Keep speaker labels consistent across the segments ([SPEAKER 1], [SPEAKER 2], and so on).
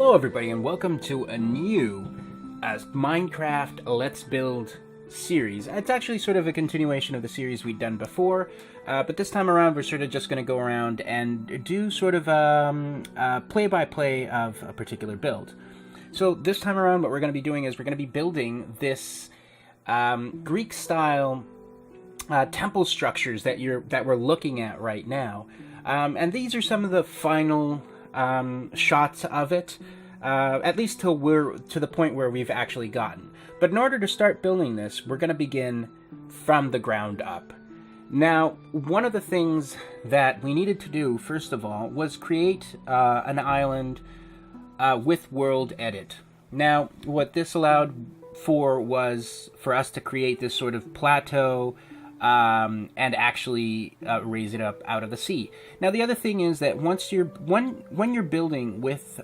[SPEAKER 1] Hello everybody and welcome to a new Minecraft Let's Build series. It's actually sort of a continuation of the series we'd done before, but this time around we're sort of just going to go around and do sort of a play-by-play of a particular build. So this time around what we're going to be doing is we're going to be building this Greek-style temple structures that we're looking at right now. And these are some of the final shots of it, at least till we're to the point where we've actually gotten. But in order to start building this, we're going to begin from the ground up. Now, one of the things that we needed to do, first of all, was create an island with world edit. Now, what this allowed for was for us to create this sort of plateau and actually raise it up out of the sea. Now, the other thing is that when you're building with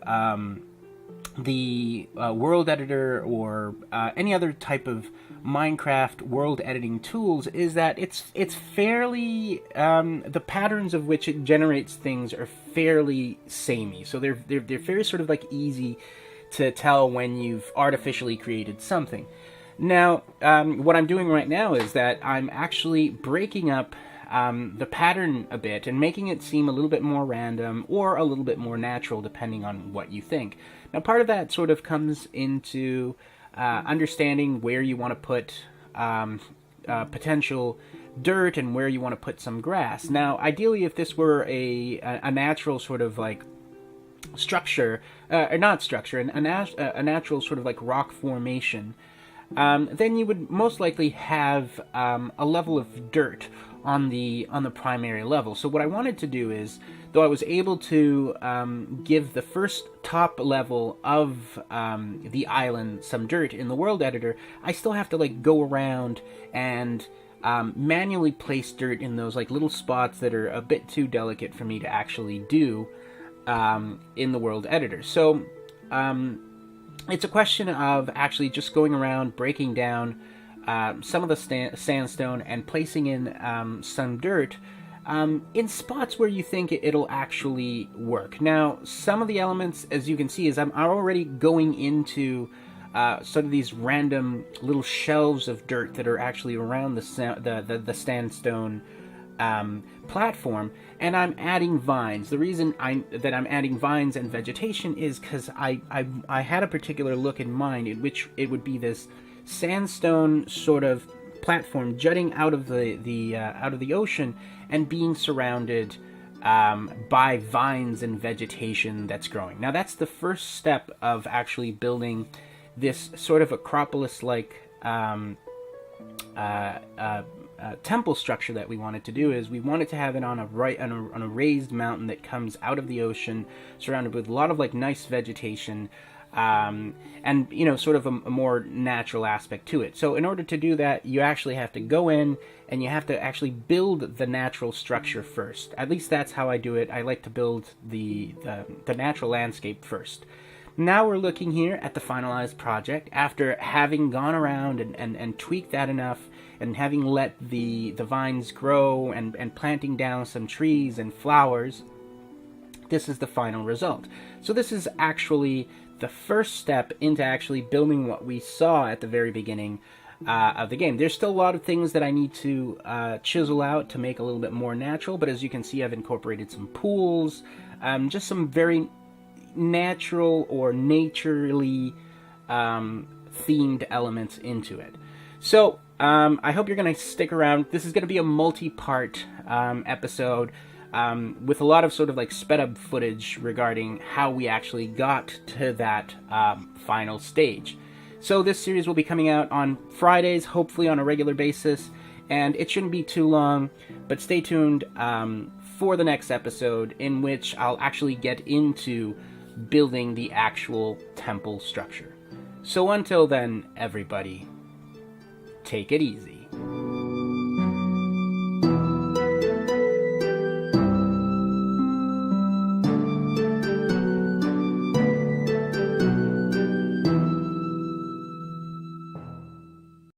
[SPEAKER 1] the world editor or any other type of Minecraft world editing tools, is that it's fairly the patterns of which it generates things are fairly samey. So they're very sort of like easy to tell when you've artificially created something. Now, what I'm doing right now is that I'm actually breaking up the pattern a bit and making it seem a little bit more random or a little bit more natural, depending on what you think. Now, part of that sort of comes into understanding where you want to put potential dirt and where you want to put some grass. Now, ideally, if this were a natural sort of like structure, or not structure, a natural sort of like rock formation, then you would most likely have a level of dirt on the primary level. So what I wanted to do is, though I was able to give the first top level of the island some dirt in the world editor, I still have to like go around and manually place dirt in those like little spots that are a bit too delicate for me to actually do in the world editor. So it's a question of actually just going around, breaking down some of the sandstone and placing in some dirt in spots where you think it'll actually work. Now, some of the elements, as you can see, is I'm already going into sort of these random little shelves of dirt that are actually around the sandstone platform, and I'm adding vines. The reason that I'm adding vines and vegetation is because I had a particular look in mind in which it would be this sandstone sort of platform jutting out of the ocean and being surrounded by vines and vegetation that's growing. Now, that's the first step of actually building this sort of Acropolis-like temple structure that we wanted to do. Is we wanted to have it on a raised mountain that comes out of the ocean, surrounded with a lot of like nice vegetation, and sort of a more natural aspect to it. So in order to do that, you actually have to go in and you have to actually build the natural structure first. At least that's how I do it. I like to build the natural landscape first. Now we're looking here at the finalized project after having gone around and tweaked that enough, and having let the vines grow and planting down some trees and flowers. This is the final result. So this is actually the first step into actually building what we saw at the very beginning of the game. There's still a lot of things that I need to chisel out to make a little bit more natural, but as you can see, I've incorporated some pools, just some very natural or naturally themed elements into it. So I hope you're going to stick around. This is going to be a multi-part episode with a lot of sort of like sped up footage regarding how we actually got to that final stage. So this series will be coming out on Fridays, hopefully on a regular basis, and it shouldn't be too long, but stay tuned for the next episode, in which I'll actually get into building the actual temple structure. So until then, everybody, take it easy.